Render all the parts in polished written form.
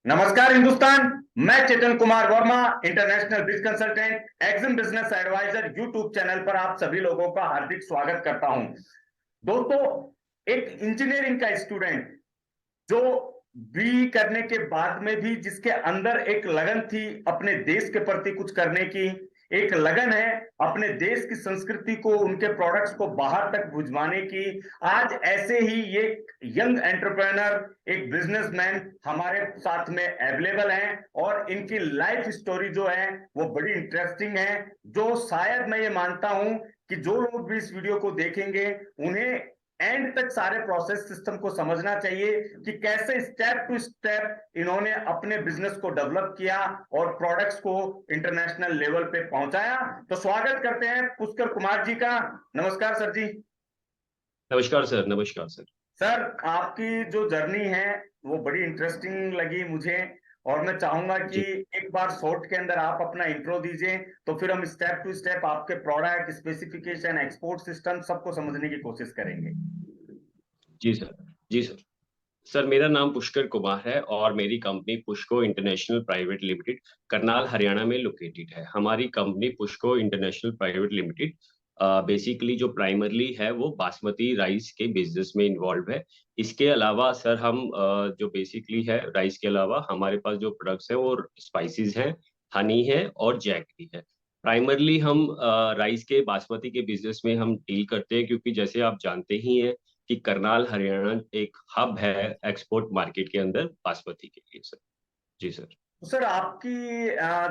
नमस्कार हिंदुस्तान। मैं Chetan Kumar Verma, international biz consultant, exim business advisor YouTube channel पर आप सभी लोगों का हार्दिक स्वागत करता हूं। दोस्तों, एक इंजीनियरिंग का स्टूडेंट जो बी करने के बाद में भी जिसके अंदर एक लगन थी अपने देश के प्रति कुछ करने की, एक लगन है अपने देश की संस्कृति को, उनके प्रोडक्ट्स को बाहर तक भिजवाने की, आज ऐसे ही ये यंग एंटरप्रेनर, एक बिजनेसमैन हमारे साथ में अवेलेबल हैं और इनकी लाइफ स्टोरी जो है वो बड़ी इंटरेस्टिंग है, जो शायद मैं ये मानता हूं कि जो लोग भी इस वीडियो को देखेंगे उन्हें एंड तक सारे प्रोसेस सिस्टम को समझना चाहिए कि कैसे स्टेप टू स्टेप इन्होंने अपने बिजनेस को डेवलप किया और प्रोडक्ट्स को इंटरनेशनल लेवल पे पहुंचाया। तो स्वागत करते हैं पुष्कर कुमार जी का। नमस्कार सर जी। नमस्कार सर। नमस्कार सर। सर, आपकी जो जर्नी है वो बड़ी इंटरेस्टिंग लगी मुझे और मैं चाहूंगा कि जी एक बार शॉर्ट के अंदर आप अपना इंट्रो दीजिए, तो फिर हम स्टेप टू स्टेप आपके प्रोडक्ट स्पेसिफिकेशन, एक्सपोर्ट सिस्टम सबको समझने की कोशिश करेंगे। जी सर। जी सर। सर, मेरा नाम पुष्कर कुमार है और मेरी company Pushco international private limited Karnal Haryana में लोकेटेड है। हमारी company Pushco international private limited basically जो प्राइमरली है वो बासमती राइस के बिजनेस में इन्वॉल्व है। इसके अलावा सर हम जो बेसिकली है राइस के अलावा हमारे पास जो प्रोडक्ट्स हैं वो स्पाइसेस हैं, हनी है और जैगरी है। प्राइमरली हम राइस के बासमती के बिजनेस में हम डील करते हैं, क्योंकि जैसे आप जानते ही हैं कि करनाल हरियाणा एक हब है एक्सपोर्ट मार्केट के अंदर बासमती के लिए सर। जी सर। तो सर, आपकी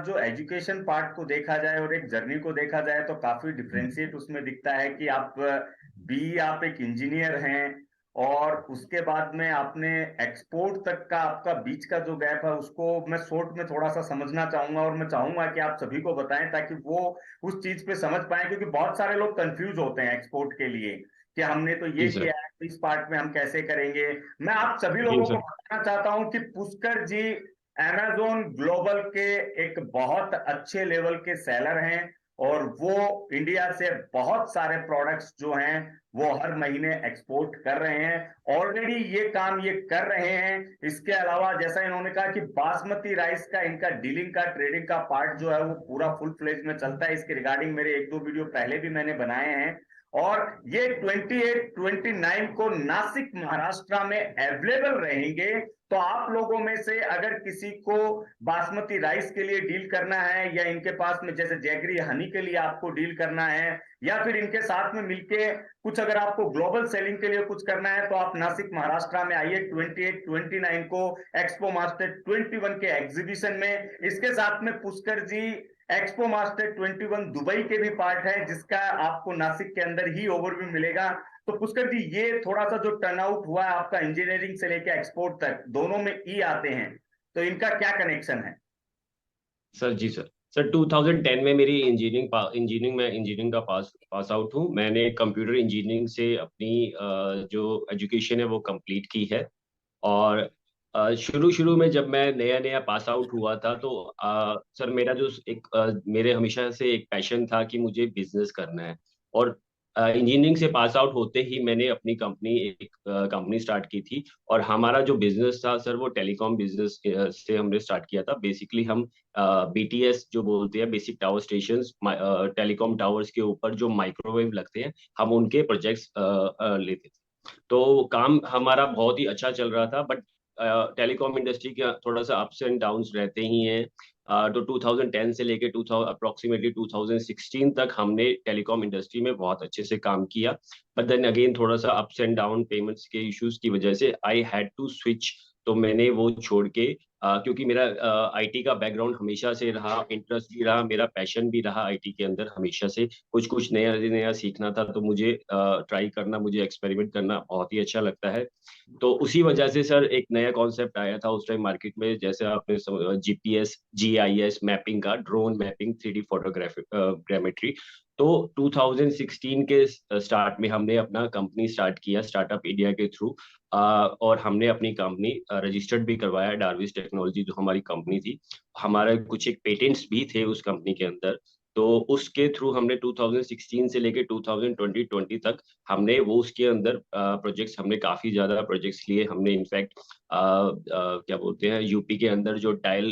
जो एजुकेशन पार्ट को देखा जाए और एक जर्नी को देखा जाए तो काफी डिफरेंशिएट उसमें दिखता है कि आप एक इंजीनियर हैं और उसके बाद में आपने एक्सपोर्ट तक का आपका बीच का जो गैप है उसको मैं शॉर्ट में थोड़ा सा समझना चाहूंगा और मैं चाहूंगा कि आप सभी को बताएं ताकि वो उस चीज पे समझ पाए, क्योंकि बहुत सारे लोग कंफ्यूज होते हैं एक्सपोर्ट के लिए कि हमने तो ये जी सर। किया है तो इस पार्ट में हम कैसे करेंगे। मैं आप सभी जी लोगों को सर। बताना चाहता हूं कि पुष्कर जी अमेजोन ग्लोबल के एक बहुत अच्छे लेवल के सेलर हैं और वो इंडिया से बहुत सारे प्रोडक्ट्स जो हैं वो हर महीने एक्सपोर्ट कर रहे हैं। ऑलरेडी ये काम ये कर रहे हैं। इसके अलावा जैसा इन्होंने कहा कि बासमती राइस का इनका डीलिंग का, ट्रेडिंग का पार्ट जो है वो पूरा फुल फ्लेज में चलता है। इसके रिगार्डिंग मेरे एक दो वीडियो पहले भी मैंने बनाए हैं और ये 28 29 को नासिक महाराष्ट्र में अवेलेबल रहेंगे। तो आप लोगों में से अगर किसी को बासमती राइस के लिए डील करना है या इनके पास में जैसे जैगरी हनी के लिए आपको डील करना है या फिर इनके साथ में मिलके कुछ अगर आपको ग्लोबल सेलिंग के लिए कुछ करना है तो आप नासिक महाराष्ट्र में आइए 28 29 को एक्सपो मास्टर 21 के एग्जीबिशन में। इसके साथ में पुष्कर जी एक्सपो मास्टर 21 दुबई के भी पार्ट है जिसका आपको नासिक के अंदर ही ओवरव्यू मिलेगा। तो पुष्कर जी, ये थोड़ा सा जो टर्नआउट हुआ है आपका इंजीनियरिंग से लेकर एक्सपोर्ट तक दोनों में ई आते हैं, तो इनका क्या कनेक्शन है? सर जी सर। सर 2010 में मेरी इंजीनियरिंग का पास आउट हूँ। मैंने कंप्यूटर इंजीनियरिंग से अपनी जो एजुकेशन है वो कंप्लीट की है। और शुरू शुरू में जब मैं नया नया पास आउट हुआ था तो सर मेरा जो मेरे हमेशा से एक पैशन था कि मुझे बिजनेस करना है। और इंजीनियरिंग से पास आउट होते ही मैंने अपनी कंपनी स्टार्ट की थी। और हमारा जो बिजनेस था सर वो टेलीकॉम बिजनेस से हमने स्टार्ट किया था। बेसिकली हम बीटीएस जो बोलते हैं, basic tower station, telecom towers के ऊपर जो माइक्रोवेव लगते हैं, हम उनके प्रोजेक्ट्स लेते थे। तो काम हमारा बहुत ही अच्छा चल रहा था, बट टेलीकॉम इंडस्ट्री के थोड़ा सा अप्स एंड डाउन्स रहते ही हैं। तो 2010 से लेके 2000 अप्रोक्सीमेटली 2016 तक हमने टेलीकॉम इंडस्ट्री में बहुत अच्छे से काम किया। बट देन अगेन थोड़ा सा अप्स एंड डाउन पेमेंट्स के इश्यूज की वजह से आई हैड टू स्विच। तो मैंने वो छोड़ के क्योंकि मेरा आईटी का बैकग्राउंड हमेशा से रहा, इंटरेस्ट भी रहा, मेरा पैशन भी रहा आईटी के अंदर हमेशा से। कुछ कुछ नया नया सीखना था, तो मुझे ट्राई करना, मुझे एक्सपेरिमेंट करना बहुत ही अच्छा लगता है। तो उसी वजह से सर एक नया कॉन्सेप्ट आया था उस टाइम मार्केट में, जैसे आपने जीपीएस जीआईएस मैपिंग का, ड्रोन मैपिंग, 3D फोटोग्राफी ग्रामेट्री। तो 2016 के स्टार्ट में हमने अपना कंपनी स्टार्ट किया स्टार्टअप इंडिया के थ्रू। और हमने अपनी कंपनी रजिस्टर्ड भी करवाया, डार्विस टेक्नोलॉजी जो हमारी कंपनी थी। हमारे कुछ एक पेटेंट्स भी थे उस कंपनी के अंदर। तो उसके थ्रू हमने 2016 से लेके 2020 तक हमने वो उसके अंदर प्रोजेक्ट्स, हमने काफी ज्यादा प्रोजेक्ट्स लिए। हमने इनफैक्ट क्या बोलते हैं, यूपी के अंदर जो डायल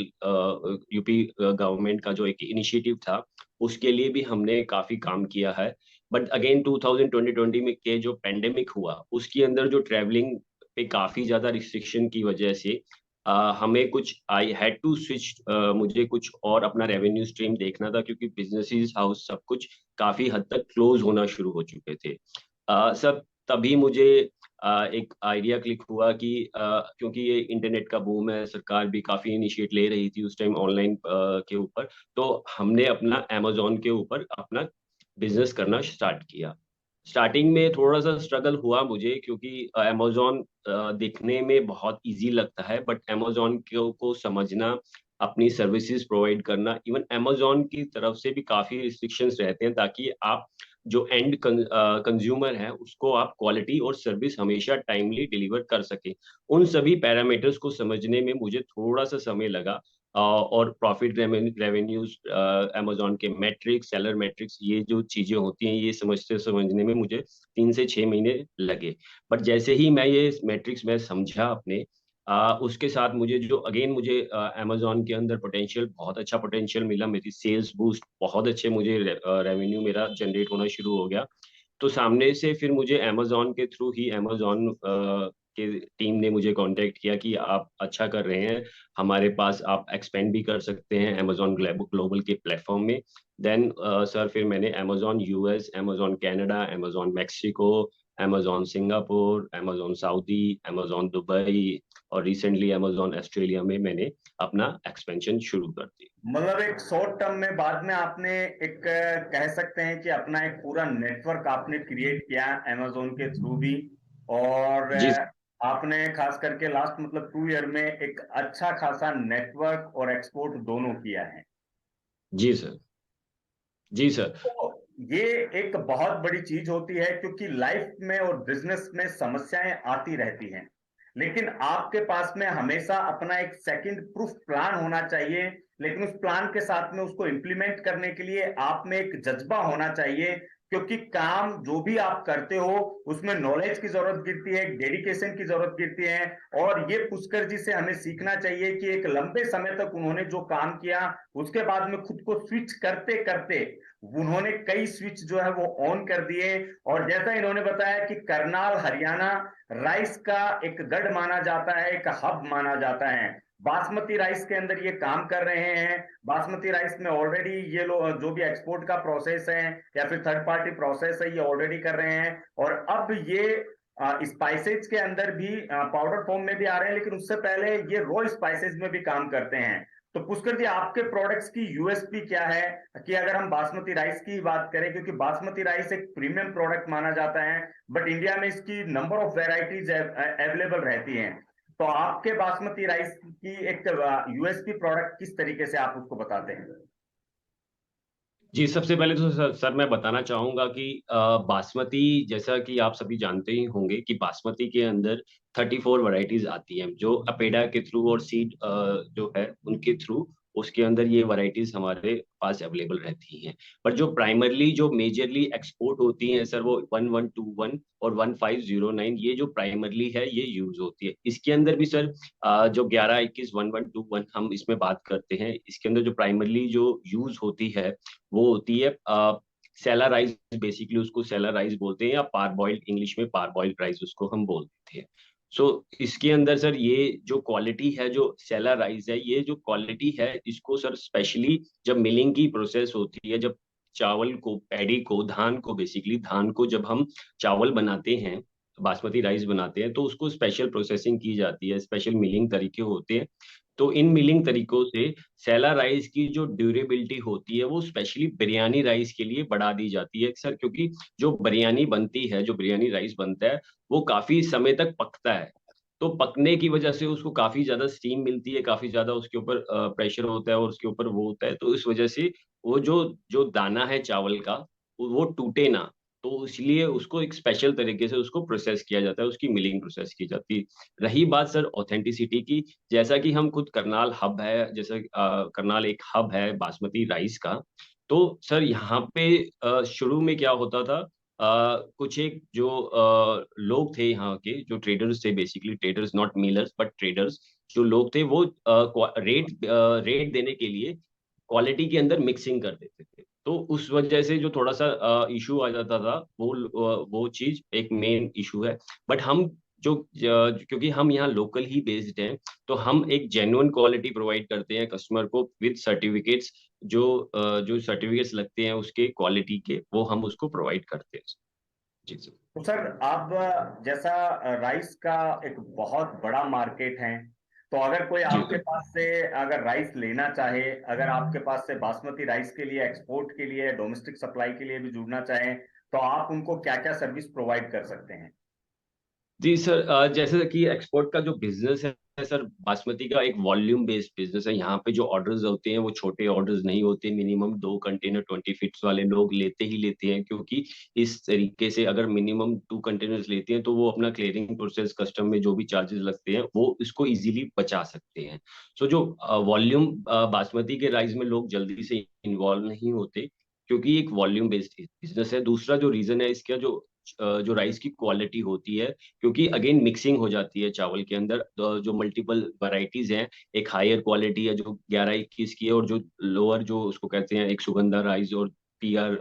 यूपी गवर्नमेंट का जो एक इनिशिएटिव था, उसके लिए भी हमने काफी काम किया है। बट अगेन 2020 में के जो पेंडेमिक हुआ, उसके अंदर जो ट्रैवलिंग पे काफी ज्यादा रिस्ट्रिक्शन की वजह से हमें कुछ, आई हैड टू स्विच, मुझे कुछ और अपना रेवेन्यू स्ट्रीम देखना था, क्योंकि बिजनेसेस हाउस सब कुछ काफी हद तक क्लोज होना शुरू हो चुके थे। सब तभी मुझे एक आइडिया क्लिक हुआ कि क्योंकि ये इंटरनेट का बूम है, सरकार भी काफी इनिशिएट ले रही थी उस टाइम ऑनलाइन के ऊपर, तो हमने अपना अमेजोन के ऊपर अपना बिजनेस करना स्टार्ट किया। स्टार्टिंग में थोड़ा सा स्ट्रगल हुआ मुझे, क्योंकि अमेजोन दिखने में बहुत इजी लगता है, बट अमेजोन को समझना, अपनी सर्विसेज प्रोवाइड करना, इवन अमेजोन की तरफ से भी काफी रिस्ट्रिक्शंस रहते हैं, ताकि आप जो एंड कंज्यूमर है उसको आप क्वालिटी और सर्विस हमेशा टाइमली डिलीवर कर सके। उन सभी पैरामीटर्स को समझने में मुझे थोड़ा सा समय लगा। और प्रॉफिट रेवेन्यूज, अमेजोन के मैट्रिक्स, सेलर मैट्रिक्स, ये जो चीजें होती हैं, ये समझने में मुझे 3 से 6 महीने लगे। बट जैसे ही मैं ये मैट्रिक्स में समझा अपने, उसके साथ मुझे जो अगेन मुझे अमेजोन के अंदर पोटेंशियल, बहुत अच्छा पोटेंशियल मिला। मेरी सेल्स बूस्ट बहुत अच्छे, मुझे रेवेन्यू मेरा जनरेट होना शुरू हो गया। तो सामने से फिर मुझे अमेजोन के थ्रू ही, अमेजोन के टीम ने मुझे कांटेक्ट किया कि आप अच्छा कर रहे हैं, हमारे पास आप एक्सपेंड भी कर सकते हैं अमेजोन ग्लोबल के प्लेटफॉर्म में। देन सर, फिर मैंने Amazon US, Amazon Canada, Amazon Mexico, Amazon Singapore, Amazon Saudi, Amazon Dubai और रिसेंटली अमेजोन ऑस्ट्रेलिया में मैंने अपना एक्सपेंशन शुरू कर दी। मतलब एक शॉर्ट टर्म में बाद में आपने एक कह सकते हैं कि अपना एक पूरा नेटवर्क आपने क्रिएट किया अमेजोन के थ्रू भी। और जी। आपने खास करके लास्ट मतलब 2 ईयर में एक अच्छा खासा नेटवर्क और एक्सपोर्ट दोनों किया है। जी सर। जी सर। तो ये एक बहुत बड़ी चीज होती है, क्योंकि लाइफ में और बिजनेस में समस्याएं आती रहती हैं, लेकिन आपके पास में हमेशा अपना एक सेकंड प्रूफ प्लान होना चाहिए। लेकिन उस प्लान के साथ में उसको इंप्लीमेंट करने के लिए आप में एक जज्बा होना चाहिए, क्योंकि काम जो भी आप करते हो उसमें नॉलेज की जरूरत गिरती है, डेडिकेशन की जरूरत गिरती है। और ये पुष्कर जी से हमें सीखना चाहिए कि एक लंबे समय तक उन्होंने जो काम किया, उसके बाद में खुद को स्विच करते करते उन्होंने कई स्विच जो है वो ऑन कर दिए। और जैसा इन्होंने बताया कि करनाल हरियाणा राइस का एक गढ़ माना जाता है, एक हब माना जाता है। बासमती राइस के अंदर ये काम कर रहे हैं। बासमती राइस में ऑलरेडी ये लोग जो भी एक्सपोर्ट का प्रोसेस है या फिर थर्ड पार्टी प्रोसेस है, ये ऑलरेडी कर रहे हैं। और अब ये स्पाइसेज के अंदर भी पाउडर फॉर्म में भी आ रहे हैं, लेकिन उससे पहले ये रॉ स्पाइसेज में भी काम करते हैं। तो पुष्कर जी, आपके प्रोडक्ट्स की यूएसपी क्या है? कि अगर हम बासमती राइस की बात करें, क्योंकि बासमती राइस एक प्रीमियम प्रोडक्ट माना जाता है, बट इंडिया में इसकी नंबर ऑफ वेराइटीज अवेलेबल रहती हैं। तो आपके बासमती राइस की एक यूएसपी प्रोडक्ट किस तरीके से आप उसको बताते हैं? जी, सबसे पहले तो सर मैं बताना चाहूँगा कि बासमती, जैसा कि आप सभी जानते ही होंगे कि बासमती के अंदर 34 वैरायटीज आती हैं, जो अपेडा के थ्रू और सीड जो है उनके थ्रू, उसके अंदर ये वैरायटीज हमारे पास अवेलेबल रहती हैं। पर जो प्राइमरली, जो मेजरली एक्सपोर्ट होती हैं सर, वो 1121 और 1509, ये जो प्राइमरली है ये यूज होती है। इसके अंदर भी सर जो 1121 1121 हम इसमें बात करते हैं, इसके अंदर जो प्राइमरली जो यूज होती है वो होती है सेला राइस। बेसिकली उसको सेला राइस बोलते हैं, या पार बॉइल्ड, इंग्लिश में पार बॉइल्ड राइस उसको हम बोलते हैं। सो इसके अंदर सर ये जो क्वालिटी है, जो सेला राइस है, ये जो क्वालिटी है, इसको सर स्पेशली जब मिलिंग की प्रोसेस होती है, जब चावल को, पैडी को, धान को, बेसिकली धान को जब हम चावल बनाते हैं, बासमती राइस बनाते हैं, तो उसको स्पेशल प्रोसेसिंग की जाती है, स्पेशल मिलिंग तरीके होते हैं। तो इन मिलिंग तरीकों से सेला राइस की जो ड्यूरेबिलिटी होती है वो स्पेशली बिरयानी राइस के लिए बढ़ा दी जाती है सर, क्योंकि जो बिरयानी बनती है, जो बिरयानी राइस बनता है, वो काफी समय तक पकता है। तो पकने की वजह से उसको काफी ज्यादा स्टीम मिलती है, काफी ज्यादा उसके ऊपर प्रेशर होता है और उसके ऊपर वो होता है, तो इस वजह से वो जो जो दाना है चावल का, वो टूटे ना। तो इसलिए उसको एक स्पेशल तरीके से उसको प्रोसेस किया जाता है, उसकी मिलिंग प्रोसेस की जाती है। रही बात सर ऑथेंटिसिटी की, जैसा कि हम खुद करनाल हब है, जैसे करनाल एक हब है बासमती राइस का, तो सर यहाँ पे शुरू में क्या होता था, कुछ एक जो लोग थे यहाँ के, जो ट्रेडर्स थे, basically traders, not millers but traders, जो लोग थे वो रेट देने के लिए क्वालिटी के अंदर मिक्सिंग कर देते थे। तो उस वजह से जो थोड़ा सा इशू आ जाता था, वो चीज एक मेन इशू है। बट हम जो क्योंकि हम यहाँ लोकल ही बेस्ड हैं, तो हम एक जेन्युइन क्वालिटी प्रोवाइड करते हैं कस्टमर को विद सर्टिफिकेट्स। जो सर्टिफिकेट्स लगते हैं उसके क्वालिटी के, वो हम उसको प्रोवाइड करते हैं। जी सर। तो सर आप जैसा राइस का एक बहुत बड़ा मार्केट है, तो अगर कोई जी आपके सर। पास से अगर राइस लेना चाहे, अगर आपके पास से बासमती राइस के लिए एक्सपोर्ट के लिए डोमेस्टिक सप्लाई के लिए भी जुड़ना चाहें, तो आप उनको क्या क्या सर्विस प्रोवाइड कर सकते हैं? जी सर, जैसे कि एक्सपोर्ट का जो बिजनेस है सर, बासमती का एक वॉल्यूम बेस्ड बिजनेस है। यहाँ पे जो ऑर्डर्स होते हैं वो छोटे ऑर्डर्स नहीं होते, मिनिमम 2 कंटेनर 20 फीट्स वाले लोग लेते ही लेते हैं, क्योंकि इस तरीके से अगर मिनिमम 2 कंटेनर्स लेते हैं तो वो अपना क्लियरिंग प्रोसेस, कस्टम में जो भी चार्जेस लगते हैं वो इसको इजीली बचा सकते हैं। सो जो वॉल्यूम बासमती के राइस में लोग जल्दी से इन्वॉल्व नहीं होते, क्योंकि एक वॉल्यूम बेस्ड बिजनेस है। दूसरा जो रीजन है इसका, जो राइस की क्वालिटी होती है, क्योंकि अगेन मिक्सिंग हो जाती है चावल के अंदर, जो मल्टीपल वैरायटीज हैं। एक हायर क्वालिटी है जो 11-21 की है, और जो लोअर, जो उसको कहते हैं एक सुगंधा राइस और पीआर,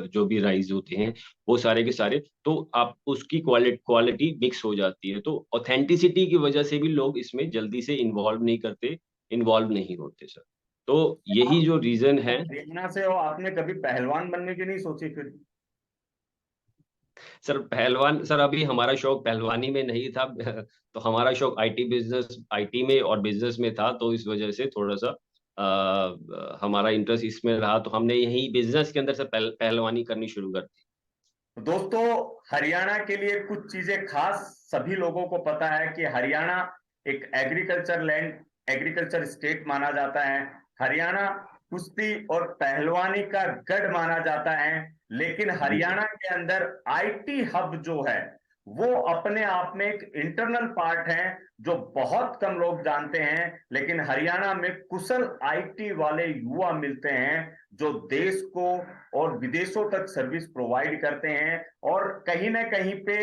जो भी राइस होते हैं, वो सारे के सारे, तो आप उसकी क्वालिटी मिक्स हो जाती है। तो ऑथेंटिसिटी की वजह से भी लोग इसमें जल्दी से इन्वॉल्व नहीं होते सर। तो यही आप जो रीजन है। हरियाणा से हो, आपने कभी पहलवान बनने की नहीं सोची फिर? सर पहलवान, सर अभी हमारा शौक पहलवानी में नहीं था। तो हमारा शौक आईटी में और बिजनेस में था, तो इस वजह से थोड़ा सा हमारा इंटरेस्ट इसमें रहा, तो हमने यही बिजनेस के अंदर से पहलवानी करनी शुरू कर दी। तो दोस्तों, हरियाणा के लिए कुछ चीजें खास सभी लोगों को पता है कि हरियाणा एक एग्रीकल्चर स्टेट माना जाता है। हरियाणा कुश्ती और पहलवानी का गढ़ माना जाता है। लेकिन जी सर। हरियाणा के अंदर आईटी हब जो है, वो अपने आप में एक इंटरनल पार्ट है जो बहुत कम लोग जानते हैं। लेकिन हरियाणा में कुशल आईटी वाले युवा मिलते हैं जो देश को और विदेशों तक सर्विस प्रोवाइड करते हैं। और कहीं ना कहीं पे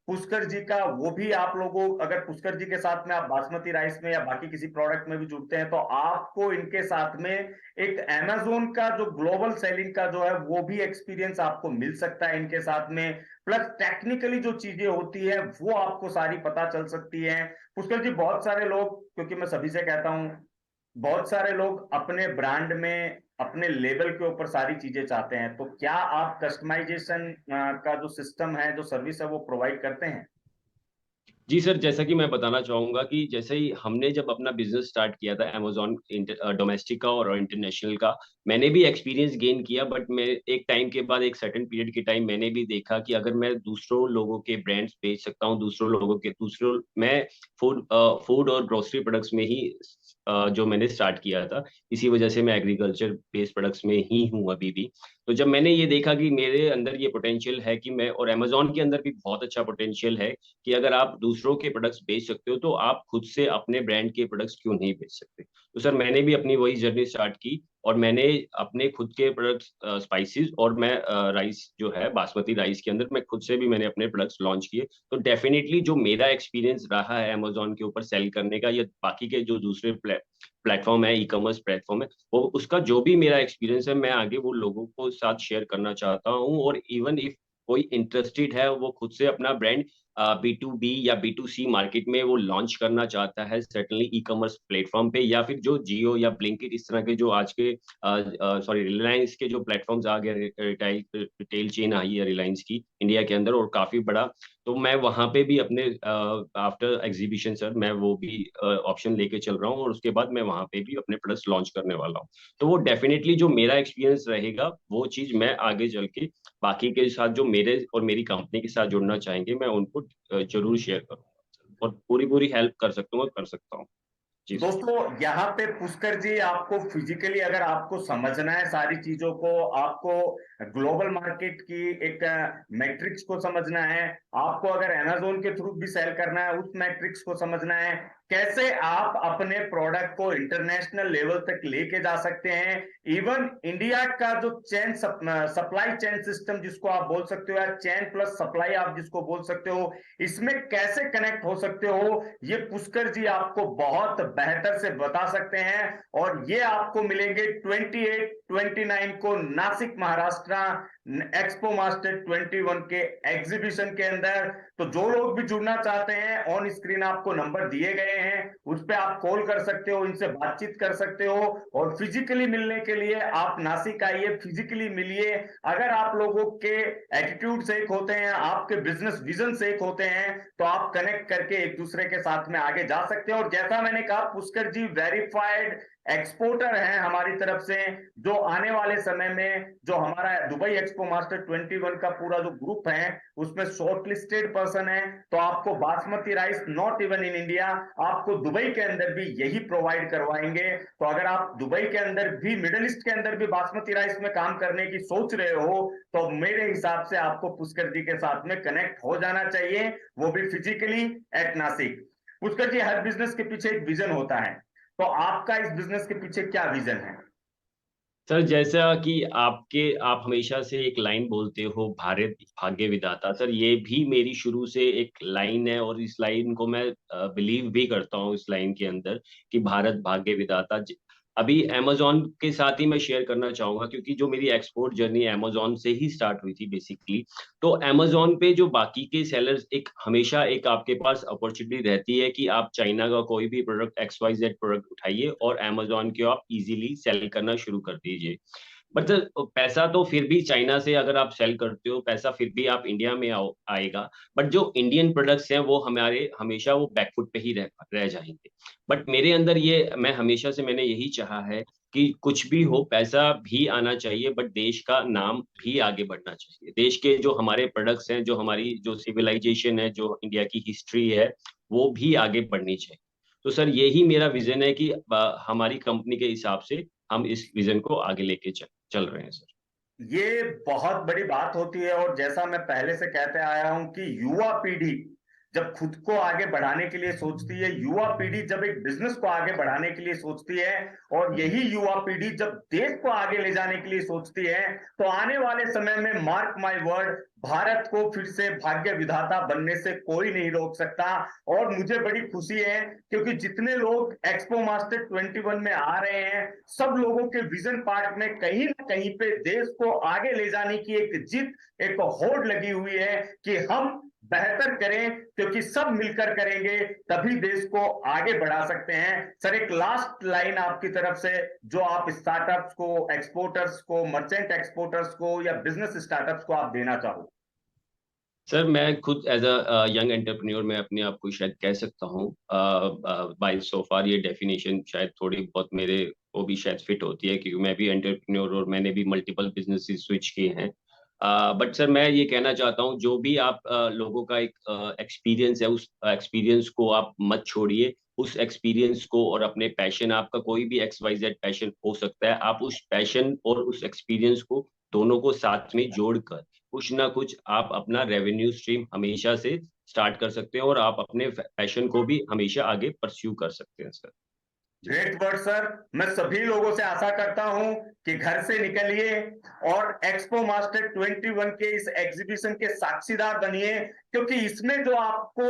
पुष्कर जी का वो भी, आप लोगों अगर पुष्कर जी के साथ में आप बासमती राइस में या बाकी किसी प्रोडक्ट में भी जुड़ते हैं, तो आपको इनके साथ में एक अमेजोन का जो ग्लोबल सेलिंग का जो है वो भी एक्सपीरियंस आपको मिल सकता है इनके साथ में। प्लस टेक्निकली जो चीजें होती है वो आपको सारी पता चल सकती है। पुष्कर जी, बहुत सारे लोग, क्योंकि मैं सभी से कहता हूं, बहुत सारे लोग अपने ब्रांड में अपने लेबल के ऊपर सारी चीजें चाहते हैं, तो क्या आप कस्टमाइजेशन का जो सिस्टम है, जो सर्विस है, वो प्रोवाइड करते हैं? जी सर, जैसा कि मैं बताना चाहूंगा कि जैसे ही हमने जब अपना बिजनेस स्टार्ट किया था अमेजोन डोमेस्टिक का और इंटरनेशनल का, मैंने भी एक्सपीरियंस गेन किया। बट मैं एक टाइम के बाद, एक सर्टेन पीरियड के टाइम, मैंने भी देखा कि अगर मैं दूसरों लोगों के ब्रांड्स बेच सकता हूँ, दूसरों मैं फूड और ग्रोसरी प्रोडक्ट्स में ही जो मैंने स्टार्ट किया था, इसी वजह से मैं एग्रीकल्चर बेस्ड प्रोडक्ट्स में ही हूँ अभी भी। तो जब मैंने ये देखा कि मेरे अंदर ये पोटेंशियल है कि मैं, और अमेजोन के अंदर भी बहुत अच्छा पोटेंशियल है कि अगर आप दूसरों के प्रोडक्ट्स बेच सकते हो, तो आप खुद से अपने ब्रांड के प्रोडक्ट्स क्यों नहीं बेच सकते। तो सर मैंने भी अपनी वही जर्नी स्टार्ट की, और मैंने अपने खुद के प्रोडक्ट्स, स्पाइसेस, और मैं राइस जो है बासमती राइस के अंदर मैं खुद से भी मैंने अपने प्रोडक्ट्स लॉन्च किए। तो डेफिनेटली जो मेरा एक्सपीरियंस रहा है अमेजोन के ऊपर सेल करने का, या बाकी के जो दूसरे प्लेटफॉर्म है, ई कॉमर्स प्लेटफॉर्म है, वो उसका जो भी मेरा एक्सपीरियंस है, मैं आगे वो लोगों को साथ शेयर करना चाहता हूँ। और इवन इफ कोई इंटरेस्टेड है, वो खुद से अपना ब्रांड B2B या B2C मार्केट में वो लॉन्च करना चाहता है, सर्टनली ई कॉमर्स प्लेटफॉर्म पे, या फिर जो जियो या ब्लिंकिट, इस तरह के जो आज के, सॉरी, रिलायंस के जो प्लेटफॉर्म्स आ गए, रिटेल चेन आई है रिलायंस की इंडिया के अंदर, और काफी बड़ा। तो मैं वहां पे भी अपने आफ्टर एग्जीबिशन सर, मैं वो भी ऑप्शन लेके चल रहा हूँ, और उसके बाद मैं वहां पे भी अपने प्रोडक्ट्स लॉन्च करने वाला हूँ। तो वो डेफिनेटली जो मेरा एक्सपीरियंस रहेगा, वो चीज मैं आगे चल के बाकी के साथ, जो मेरे और मेरी कंपनी के साथ जुड़ना चाहेंगे, मैं उनको जरूर शेयर करूंगा, और पूरी पूरी हेल्प कर सकता हूँ और कर सकता हूँ। जी सर। दोस्तों, यहाँ पे पुष्कर जी, आपको फिजिकली अगर आपको समझना है सारी चीजों को, आपको ग्लोबल मार्केट की एक मैट्रिक्स को समझना है, आपको अगर अमेजोन के थ्रू भी सेल करना है, उस मैट्रिक्स को समझना है, कैसे आप अपने प्रोडक्ट को इंटरनेशनल लेवल तक लेके जा सकते हैं। इवन इंडिया का जो चेन सप्लाई चेन सिस्टम जिसको आप बोल सकते हो, या चेन प्लस सप्लाई आप जिसको बोल सकते हो, इसमें कैसे कनेक्ट हो सकते हो, ये पुष्कर जी आपको बहुत बेहतर से बता सकते हैं। और ये आपको मिलेंगे 28-29 को नासिक महाराष्ट्र एक्सपो मास्टर 21 के एग्जीबिशन के अंदर। तो जो लोग भी जुड़ना चाहते हैं, ऑन स्क्रीन आपको नंबर दिए गए हैं, उस पर आप कॉल कर सकते हो, इनसे बातचीत कर सकते हो। और फिजिकली मिलने के लिए आप नासिक आइए, फिजिकली मिलिए। अगर आप लोगों के एटीट्यूड से एक होते हैं, आपके बिजनेस विजन से एक होते हैं, तो आप कनेक्ट करके एक दूसरे के साथ में आगे जा सकते हैं। और जैसा मैंने कहा, पुष्कर जी वेरीफाइड एक्सपोर्टर हैं हमारी तरफ से, जो आने वाले समय में जो हमारा दुबई एक्सपो मास्टर 21 का पूरा जो ग्रुप है उसमें शॉर्ट लिस्टेड पर्सन है। तो आपको basmati rice not even in India, आपको दुबई के अंदर भी यही प्रोवाइड करवाएंगे। तो अगर आप दुबई के अंदर भी, मिडिल ईस्ट के अंदर भी बासमती राइस में काम करने की सोच रहे हो, तो मेरे हिसाब से आपको पुष्कर जी के साथ में कनेक्ट हो जाना चाहिए, वो भी फिजिकली एट नासिक। पुष्कर जी, हर बिजनेस के पीछे एक विजन होता है, तो आपका इस बिजनेस के पीछे क्या विजन है? सर जैसा कि आप हमेशा से एक लाइन बोलते हो, भारत भाग्य विधाता। सर ये भी मेरी शुरू से एक लाइन है, और इस लाइन को मैं बिलीव भी करता हूँ इस लाइन के अंदर, कि भारत भाग्य विधाता। अभी अमेज़न के साथ ही मैं शेयर करना चाहूँगा, क्योंकि जो मेरी एक्सपोर्ट जर्नी अमेज़न से ही स्टार्ट हुई थी बेसिकली। तो अमेज़न पे जो बाकी के सेलर्स, एक हमेशा एक आपके पास अपॉर्च्युनिटी रहती है कि आप चाइना का कोई भी प्रोडक्ट XYZ प्रोडक्ट उठाइए और अमेज़न के आप इज़िली सेल करना शुरू कर दीजिए। बट सर पैसा तो फिर भी चाइना से अगर आप सेल करते हो, पैसा फिर भी आप इंडिया में आएगा। बट जो इंडियन प्रोडक्ट्स हैं वो हमारे हमेशा वो बैकफुट पे ही रह जाएँगे। बट मेरे अंदर ये मैं हमेशा से मैंने यही चाहा है कि कुछ भी हो, पैसा भी आना चाहिए, बट देश का नाम भी आगे बढ़ना चाहिए। देश के जो हमारे प्रोडक्ट्स हैं, जो हमारी जो सिविलाइज़ेशन है, जो इंडिया की हिस्ट्री है, वो भी आगे बढ़नी चाहिए। तो सर यही मेरा विज़न है कि हमारी कंपनी के हिसाब से हम इस विज़न को आगे लेके चल रहे हैं सर। ये बहुत बड़ी बात होती है। और जैसा मैं पहले से कहते आया हूं कि युवा पीढ़ी जब खुद को आगे बढ़ाने के लिए सोचती है, युवा पीढ़ी जब एक बिजनेस को आगे बढ़ाने के लिए सोचती है, और यही युवा पीढ़ी जब देश को आगे ले जाने के लिए सोचती है, तो आने वाले समय में मार्क माय वर्ड, भारत को फिर से भाग्य विधाता बनने से कोई नहीं रोक सकता। और मुझे बड़ी खुशी है क्योंकि जितने लोग एक्सपो मास्टर 21 में आ रहे हैं, सब लोगों के विजन पार्ट में कहीं ना कहीं पे देश को आगे ले जाने की एक जिद, एक होड़ लगी हुई है कि हम बेहतर करें, क्योंकि सब मिलकर करेंगे तभी देश को आगे बढ़ा सकते हैं। सर, एक लास्ट लाइन आपकी तरफ से, जो आप स्टार्टअप्स को, एक्सपोर्टर्स को, मर्चेंट एक्सपोर्टर्स को या बिजनेस स्टार्टअप्स को आप देना चाहो। सर मैं खुद एज़ अ यंग एंटरप्रेन्योर मैं अपने आप को शायद कह सकता हूँ, बाय सो फार ये डेफिनेशन शायद थोड़ी बहुत मेरे को भी शायद फिट होती है, क्योंकि मैं भी एंटरप्रेन्योर और मैंने भी मल्टीपल बिजनेसेस स्विच किए हैं। बट सर मैं ये कहना चाहता हूँ, जो भी आप लोगों का एक एक्सपीरियंस है, उस एक्सपीरियंस को आप मत छोड़िए। उस एक्सपीरियंस को और अपने पैशन, आपका कोई भी XYZ पैशन हो सकता है, आप उस पैशन और उस एक्सपीरियंस को दोनों को साथ में जोड़कर कुछ ना कुछ आप अपना रेवेन्यू स्ट्रीम हमेशा से स्टार्ट कर सकते हैं, और आप अपने पैशन को भी हमेशा आगे परस्यू कर सकते हैं सर। जी सर। Great word sir. मैं सभी लोगों से आशा करता हूं कि घर से निकलिए और एक्सपो मास्टर 21 के इस एग्जीबिशन के साक्षीदार बनिए, क्योंकि इसमें जो आपको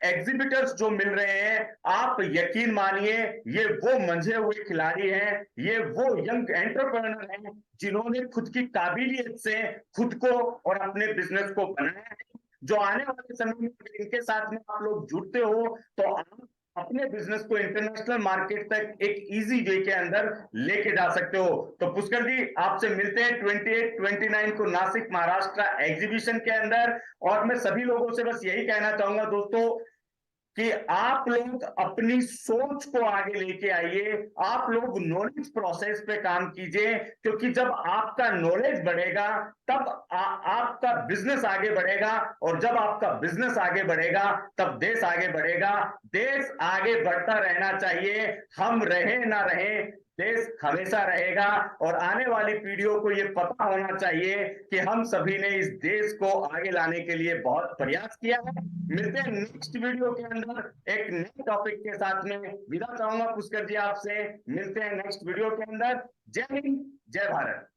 एग्जिबिटर्स जो मिल रहे हैं, आप यकीन मानिए, ये वो मंझे हुए खिलाड़ी हैं, ये वो यंग एंटरप्रेन्योर हैं जिन्होंने खुद की काबिलियत से खुद को और अपने बिजनेस को बनाया है। जो आने वाले समय में इनके साथ में आप लोग जुड़ते हो, तो आप अपने बिजनेस को इंटरनेशनल मार्केट तक एक इजी वे के अंदर लेके जा सकते हो। तो पुष्कर जी, आपसे मिलते हैं 28-29 को नासिक महाराष्ट्र एग्जीबिशन के अंदर। और मैं सभी लोगों से बस यही कहना चाहूंगा दोस्तों कि आप लोग अपनी सोच को आगे लेके आइए, आप लोग नॉलेज प्रोसेस पे काम कीजिए, क्योंकि जब आपका नॉलेज बढ़ेगा तब आपका बिजनेस आगे बढ़ेगा, और जब आपका बिजनेस आगे बढ़ेगा तब देश आगे बढ़ेगा। देश आगे बढ़ता रहना चाहिए, हम रहे ना रहे, देश हमेशा रहेगा। और आने वाली पीढ़ियों को यह पता होना चाहिए कि हम सभी ने इस देश को आगे लाने के लिए बहुत प्रयास किया है। मिलते हैं नेक्स्ट वीडियो के अंदर। अंदर एक नए टॉपिक के साथ में विदा चाहूंगा पुष्कर जी आपसे। मिलते हैं नेक्स्ट वीडियो के अंदर। जय हिंद, जय भारत।